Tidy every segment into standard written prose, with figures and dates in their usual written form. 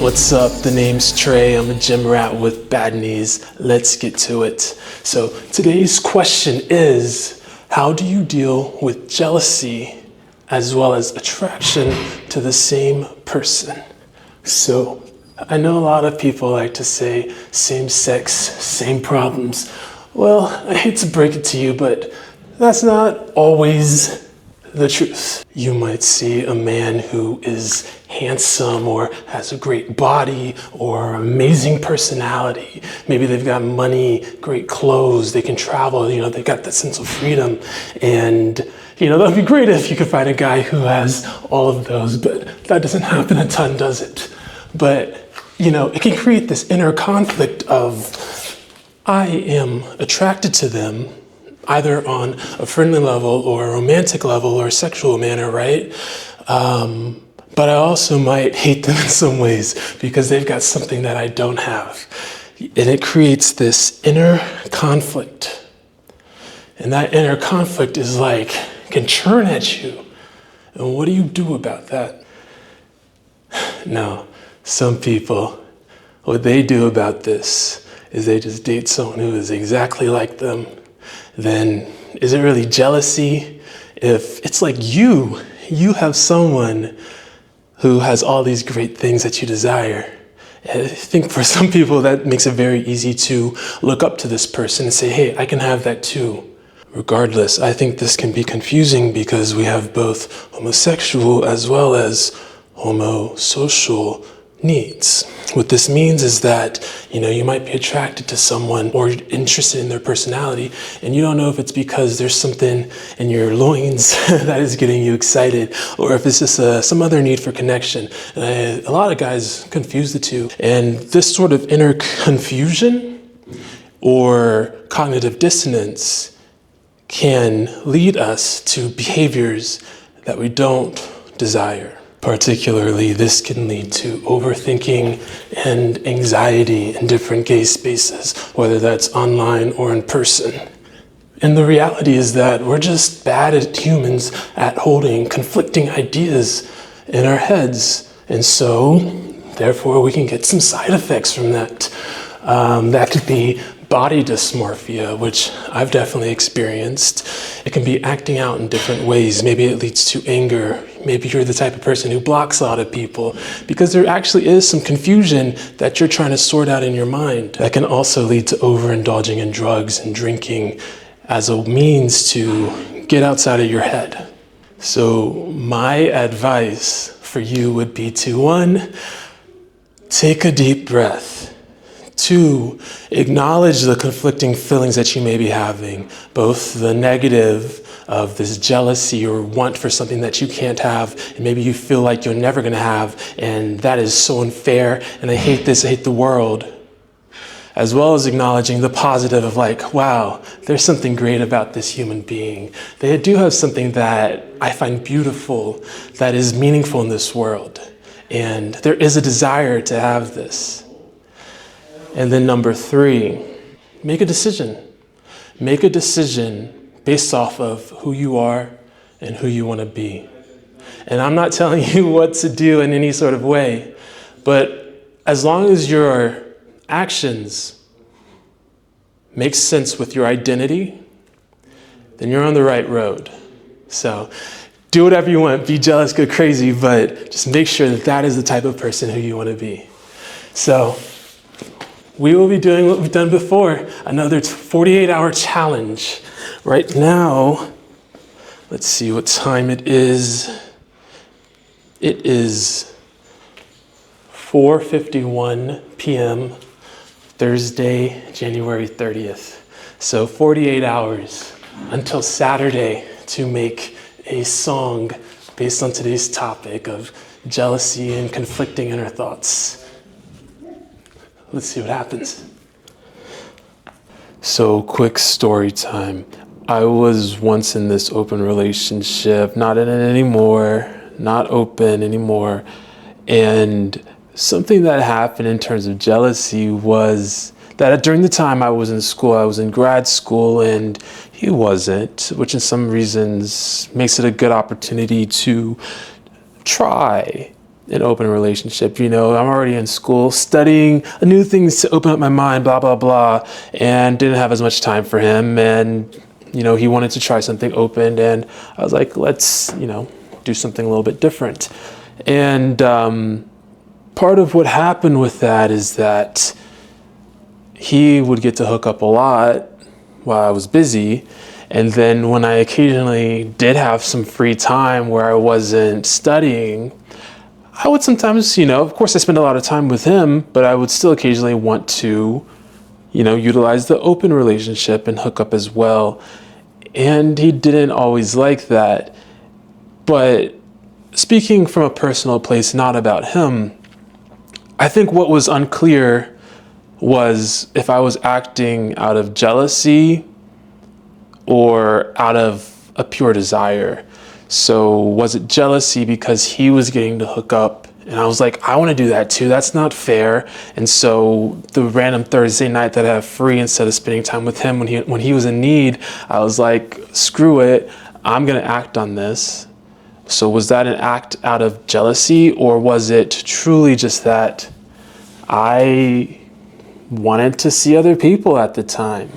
What's up? The name's Trey. I'm a gym rat with bad knees. Let's get to it. So today's question is, how do you deal with jealousy as well as attraction to the same person? So I know a lot of people like to say same sex, same problems. Well, I hate to break it to you, but that's not always the truth. You might see a man who is handsome or has a great body or amazing personality. Maybe they've got money, great clothes, they can travel, they got that sense of freedom. And, that'd be great if you could find a guy who has all of those, but that doesn't happen a ton, does it? But, it can create this inner conflict of, I am attracted to them, either on a friendly level or a romantic level or a sexual manner, right? But I also might hate them in some ways because they've got something that I don't have. And it creates this inner conflict. And that inner conflict is can churn at you. And what do you do about that? Now, some people, what they do about this is they just date someone who is exactly like them. Then is it really jealousy? If it's like you have someone who has all these great things that you desire. I think for some people that makes it very easy to look up to this person and say, hey, I can have that too. Regardless, I think this can be confusing because we have both homosexual as well as homosocial needs. What this means is that, you might be attracted to someone or interested in their personality, and you don't know if it's because there's something in your loins that is getting you excited, or if it's just some other need for connection. A lot of guys confuse the two. And this sort of inner confusion or cognitive dissonance can lead us to behaviors that we don't desire. Particularly, this can lead to overthinking and anxiety in different gay spaces, whether that's online or in person. And the reality is that we're just bad as humans at holding conflicting ideas in our heads. And so, therefore, we can get some side effects from that. That could be body dysmorphia, which I've definitely experienced. It can be acting out in different ways. Maybe it leads to anger. Maybe you're the type of person who blocks a lot of people because there actually is some confusion that you're trying to sort out in your mind. That can also lead to overindulging in drugs and drinking as a means to get outside of your head. So my advice for you would be to 1, take a deep breath. 2, acknowledge the conflicting feelings that you may be having, both the negative of this jealousy or want for something that you can't have, and maybe you feel like you're never going to have, and that is so unfair, and I hate this, I hate the world. As well as acknowledging the positive of wow, there's something great about this human being. They do have something that I find beautiful, that is meaningful in this world, and there is a desire to have this. And then number 3, make a decision. Make a decision based off of who you are and who you want to be. And I'm not telling you what to do in any sort of way, but as long as your actions make sense with your identity, then you're on the right road. So do whatever you want, be jealous, go crazy, but just make sure that that is the type of person who you want to be. So we will be doing what we've done before, another 48-hour challenge. Right now, let's see what time it is. It is 4:51 p.m., Thursday, January 30th. So 48 hours until Saturday to make a song based on today's topic of jealousy and conflicting inner thoughts. Let's see what happens. So, quick story time. I was once in this open relationship, not in it anymore. not open anymore. And something that happened in terms of jealousy was that during the time I was in school, I was in grad school, and he wasn't, which in some reasons makes it a good opportunity to try an open relationship. I'm already in school studying new things to open up my mind, blah, blah, blah, and didn't have as much time for him. And, he wanted to try something open, and I was like, let's, do something a little bit different. And part of what happened with that is that he would get to hook up a lot while I was busy. And then when I occasionally did have some free time where I wasn't studying, I would sometimes, of course I spend a lot of time with him, but I would still occasionally want to, utilize the open relationship and hook up as well. And he didn't always like that. But speaking from a personal place, not about him, I think what was unclear was if I was acting out of jealousy or out of a pure desire. So was it jealousy because he was getting to hook up and I was like, I want to do that too. That's not fair. And so the random Thursday night that I have free, instead of spending time with him when he was in need, I was like, screw it, I'm going to act on this. So was that an act out of jealousy, or was it truly just that I wanted to see other people at the time?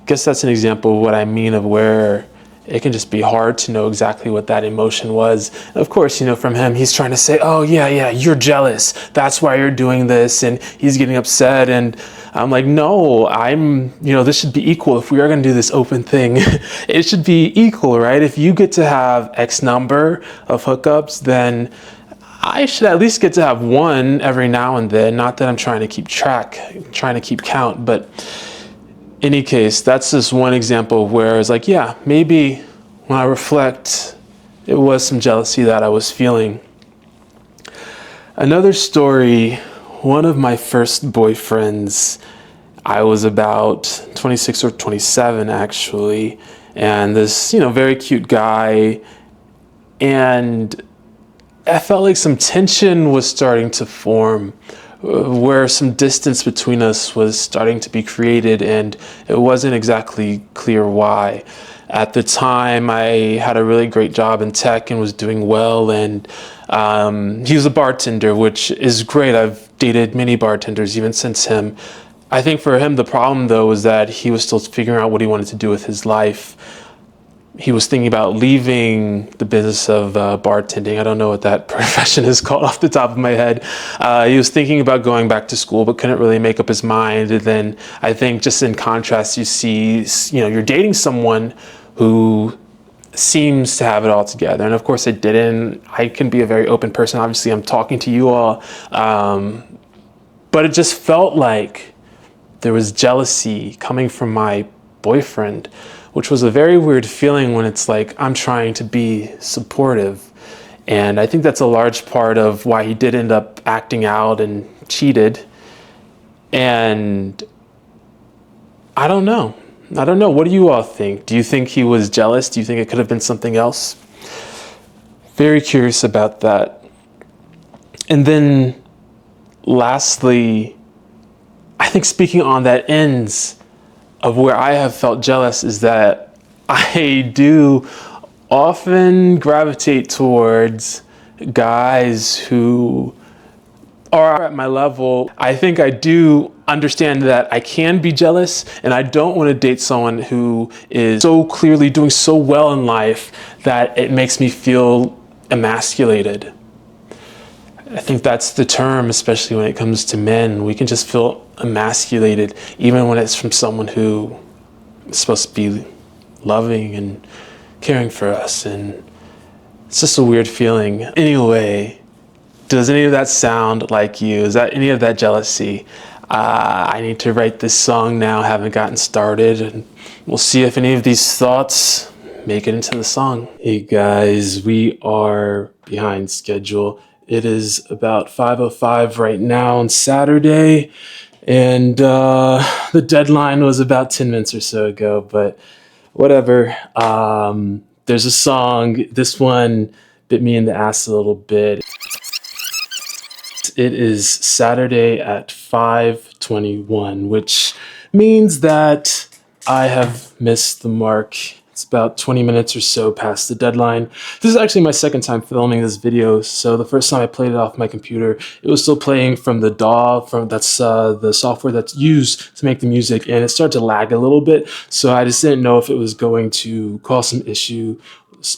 Guess that's an example of what I mean, of where it can just be hard to know exactly what that emotion was. And of course, from him, he's trying to say, oh yeah, you're jealous. That's why you're doing this. And he's getting upset. And I'm like, no, this should be equal. If we are going to do this open thing, it should be equal, right? If you get to have X number of hookups, then I should at least get to have one every now and then. Not that I'm trying to keep count, but in any case, that's just one example where it's like, yeah, maybe when I reflect, it was some jealousy that I was feeling. Another story, one of my first boyfriends, I was about 26 or 27 actually, and this, very cute guy, and I felt like some tension was starting to form, where some distance between us was starting to be created, and it wasn't exactly clear why. At the time, I had a really great job in tech and was doing well, and he was a bartender, which is great. I've dated many bartenders even since him. I think for him, the problem though was that he was still figuring out what he wanted to do with his life. He was thinking about leaving the business of bartending. I don't know what that profession is called off the top of my head. He was thinking about going back to school, but couldn't really make up his mind. And then I think just in contrast, you see, you're dating someone who seems to have it all together. And of course I didn't. I can be a very open person. Obviously I'm talking to you all. But it just felt like there was jealousy coming from my boyfriend, which was a very weird feeling when it's like, I'm trying to be supportive. And I think that's a large part of why he did end up acting out and cheated. And I don't know. What do you all think? Do you think he was jealous? Do you think it could have been something else? Very curious about that. And then lastly, I think speaking on that ends of where I have felt jealous is that I do often gravitate towards guys who are at my level. I think I do understand that I can be jealous, and I don't want to date someone who is so clearly doing so well in life that it makes me feel emasculated. I think that's the term, especially when it comes to men. We can just feel emasculated, even when it's from someone who is supposed to be loving and caring for us. And it's just a weird feeling. Anyway, does any of that sound like you? Is that any of that jealousy? I need to write this song now, haven't gotten started, and we'll see if any of these thoughts make it into the song. Hey guys, we are behind schedule. It is about 5:05 right now on Saturday, and the deadline was about 10 minutes or so ago, but whatever. There's a song, this one bit me in the ass a little bit. It is Saturday at 5:21, which means that I have missed the mark. It's about 20 minutes or so past the deadline. This is actually my second time filming this video, so the first time I played it off my computer, it was still playing from the DAW, that's the software that's used to make the music, and it started to lag a little bit, so I just didn't know if it was going to cause some issue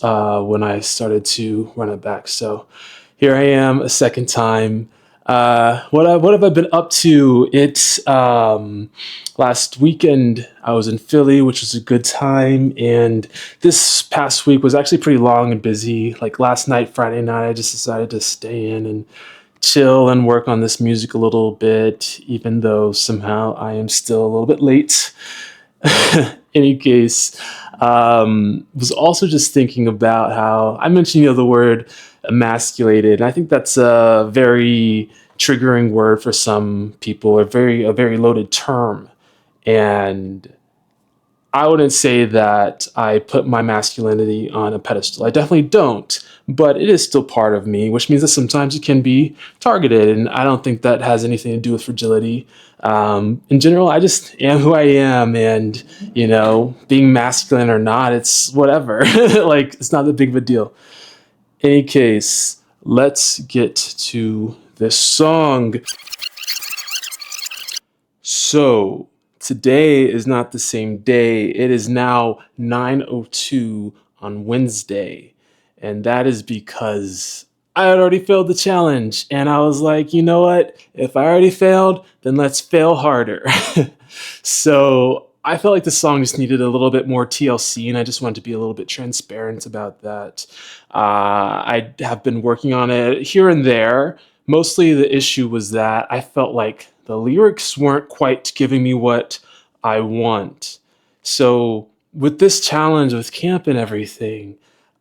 when I started to run it back. So here I am a second time. What have I been up to? Last weekend I was in Philly, which was a good time, and this past week was actually pretty long and busy. Like last night, Friday night, I just decided to stay in and chill and work on this music a little bit, even though somehow I am still a little bit late. Any case, was also just thinking about how I mentioned, the word emasculated. And I think that's a very triggering word for some people, a very loaded term. And I wouldn't say that I put my masculinity on a pedestal. I definitely don't, but it is still part of me, which means that sometimes it can be targeted, and I don't think that has anything to do with fragility. In general, I just am who I am, and being masculine or not, it's whatever. Like, it's not that big of a deal. Any case, let's get to this song. So, today is not the same day. It is now 9:02 on Wednesday. And that is because I had already failed the challenge. And I was like, you know what? If I already failed, then let's fail harder. So I felt like the song just needed a little bit more TLC, and I just wanted to be a little bit transparent about that. I have been working on it here and there. Mostly the issue was that I felt like the lyrics weren't quite giving me what I want. So with this challenge with camp and everything,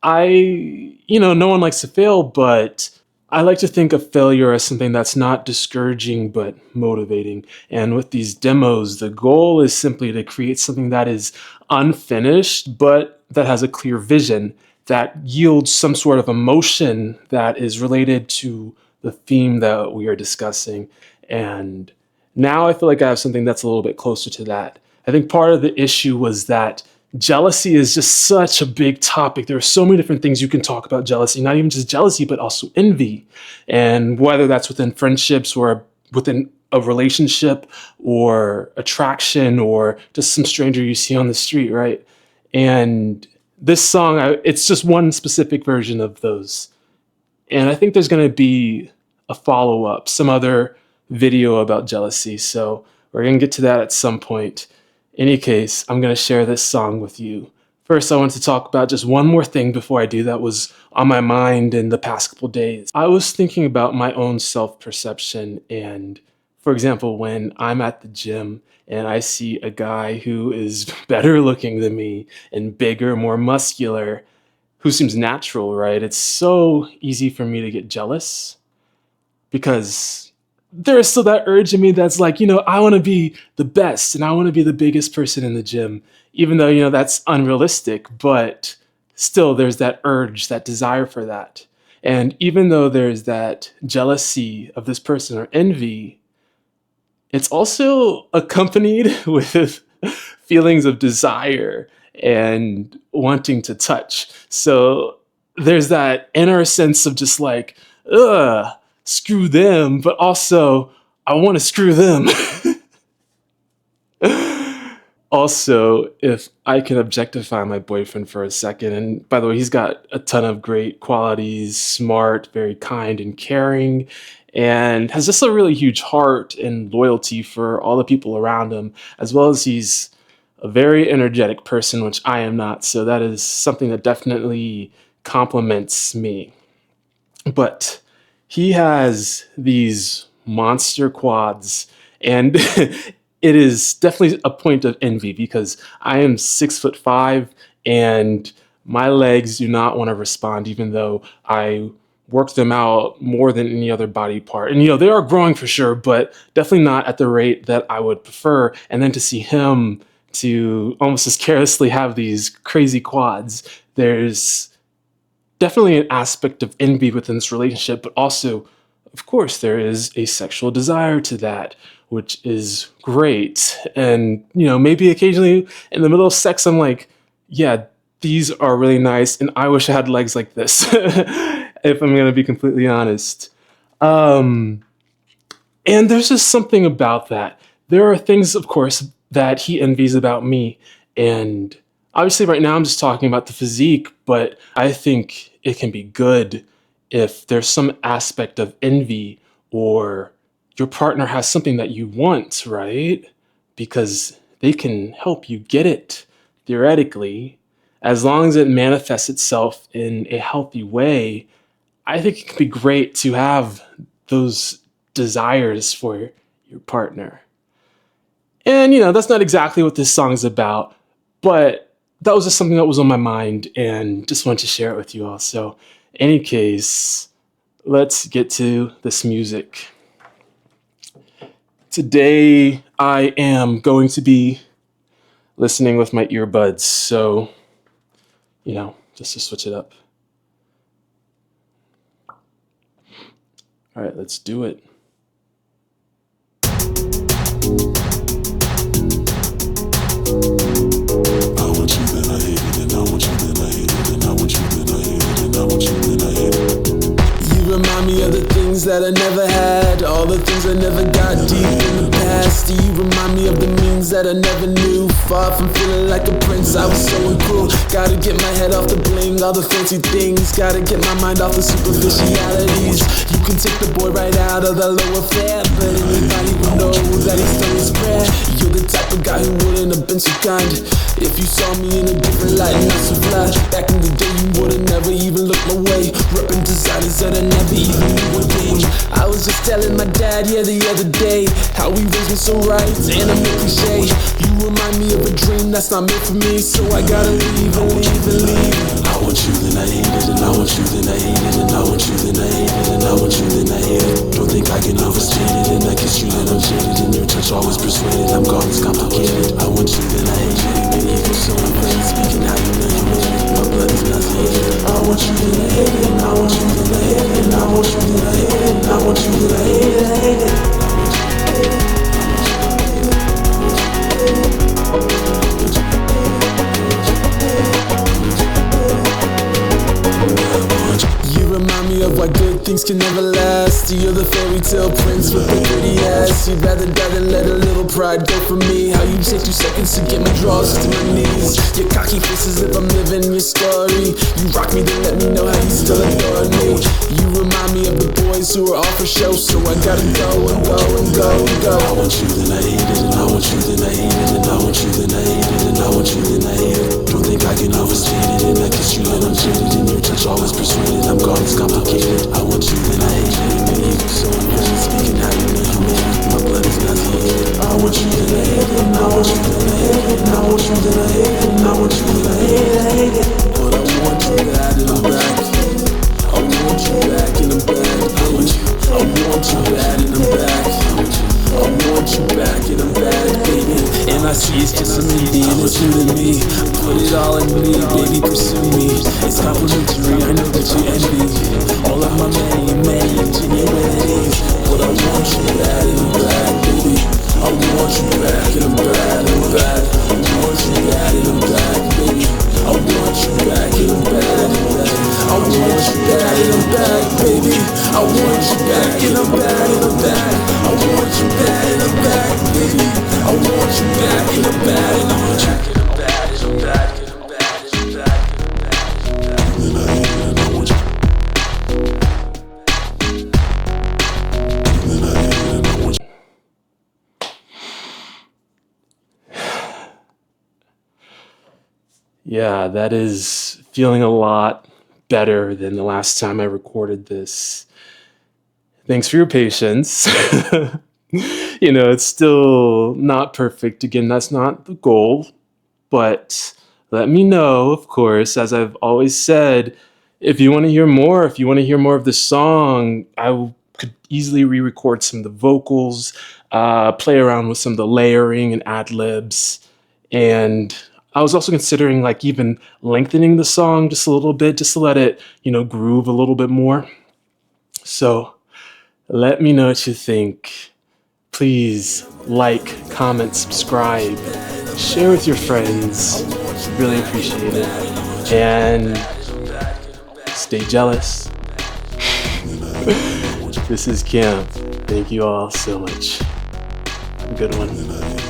no one likes to fail, but I like to think of failure as something that's not discouraging but motivating. And with these demos, the goal is simply to create something that is unfinished but that has a clear vision, that yields some sort of emotion that is related to the theme that we are discussing. And now I feel like I have something that's a little bit closer to that. I think part of the issue was that jealousy is just such a big topic. There are so many different things you can talk about jealousy, not even just jealousy, but also envy. And whether that's within friendships or within a relationship or attraction or just some stranger you see on the street, right? And this song, it's just one specific version of those. And I think there's going to be a follow-up, some other video about jealousy. So we're going to get to that at some point. Any case, I'm going to share this song with you. First, I want to talk about just one more thing before I do that was on my mind in the past couple days. I was thinking about my own self-perception, and for example, when I'm at the gym and I see a guy who is better looking than me and bigger, more muscular, who seems natural, right? It's so easy for me to get jealous because there is still that urge in me that's like, I want to be the best and I want to be the biggest person in the gym, even though, that's unrealistic, but still there's that urge, that desire for that. And even though there's that jealousy of this person or envy, it's also accompanied with feelings of desire and wanting to touch. So there's that inner sense of just like, ugh, screw them, but also I want to screw them. Also, if I can objectify my boyfriend for a second, and by the way, he's got a ton of great qualities, smart, very kind and caring, and has just a really huge heart and loyalty for all the people around him, as well as he's a very energetic person, which I am not. So that is something that definitely complements me. But he has these monster quads, and it is definitely a point of envy because I am 6'5" and my legs do not want to respond, even though I work them out more than any other body part. And they are growing for sure, but definitely not at the rate that I would prefer. And then to see him to almost just carelessly have these crazy quads, there's definitely an aspect of envy within this relationship, but also, of course, there is a sexual desire to that, which is great. And, maybe occasionally in the middle of sex, I'm like, yeah, these are really nice, and I wish I had legs like this, if I'm going to be completely honest. Um, and there's just something about that. There are things, of course, that he envies about me. And obviously, right now, I'm just talking about the physique, but I think it can be good if there's some aspect of envy, or your partner has something that you want, right? Because they can help you get it, theoretically. As long as it manifests itself in a healthy way, I think it can be great to have those desires for your partner. And, that's not exactly what this song is about, but that was just something that was on my mind and just wanted to share it with you all. So, any case, let's get to this music. Today, I am going to be listening with my earbuds, so, just to switch it up. All right, let's do it. Remind me of the things that I never had, all the things I never got deep in the past. Do you remind me of the means that I never knew? Far from feeling like a prince, I was so uncool. Gotta get my head off the bling, all the fancy things. Gotta get my mind off the superficialities. You can take the boy right out of the lower fare, but anybody would know that he's done his prayer. You're the type of guy who wouldn't have been so kind if you saw me in a different light, not so fly. Back in the day, you would've never even looked my way. Reppin' designers that I never even knew were game. I was just telling my dad, the other day, how he raised me so right, and I'm no cliche. You remind me of a dream that's not meant for me, so I gotta leave and leave and leave. I want you, then I hate it, and I want you, then I hate it, and I want you, then I hate it, and I want you, then I hate it. Don't think I can overstate it, and I kiss you, then I'm jaded, and your touch always persuaded. I'm gone, it's complicated. I want you, then I hate it, and you feel so unpleasant, speaking how you know you hate it. My blood is nauseated. I want you, then I hate it, and I want you, then I hate it, and I want you, then I hate it, and I want you, then I hate it, hate it. Of why good things can never last. You're the fairy tale prince with the pretty ass. You'd rather die than let a little pride go for me. How you take 2 seconds to get my drawers to my knees. Your cocky face as if I'm living your story. You rock me, then let me know how you still adore me. You remind me of the boys who are all for show, so I gotta go and go and go and go. I want you, then I hate it, and I want you, then I hate it, and I want you, then I hate it, and I want you, then I hate it. Don't think I can overstate it, and I kiss you, then I'm jaded, and your touch always persuaded. I'm gone, it's complicated. I want you, then I hate it, and you so unpleasant, speaking how you know you hate it. My blood is nauseated. I want you, then I hate it, and I want you, then I hate it, and I want you, then I hate it, and I want you, then I hate it. But I want you bad and I'm back. I want you back and I'm back. I want you bad and I'm back. I want you back and I'm back, baby. And I see it's just a me being it's you to me. Put it all in me, baby, pursue me. It's complimentary, I know that you envy all of my many ingenuities. But I want you bad and I'm back, baby. I want you back and I'm bad and I'm bad. I want you bad and I'm back, baby. I want you back and I'm bad and I'm bad. I want you bad and I'm back, baby. I want you back and I'm bad and I'm bad. I want you bad and I'm back, baby. I want you back and I'm bad and I want you back and I'm bad and I'm bad and I'm bad and I'm bad and I'm bad. Yeah, that is feeling a lot better than the last time I recorded this. Thanks for your patience. It's still not perfect. Again, that's not the goal. But let me know, of course, as I've always said, if you want to hear more, if you want to hear more of the song, could easily re-record some of the vocals, play around with some of the layering and ad-libs, and I was also considering like even lengthening the song just a little bit, just to let it, groove a little bit more. So let me know what you think. Please like, comment, subscribe, share with your friends. Really appreciate it. And stay jealous. This is Kim. Thank you all so much. Have a good one.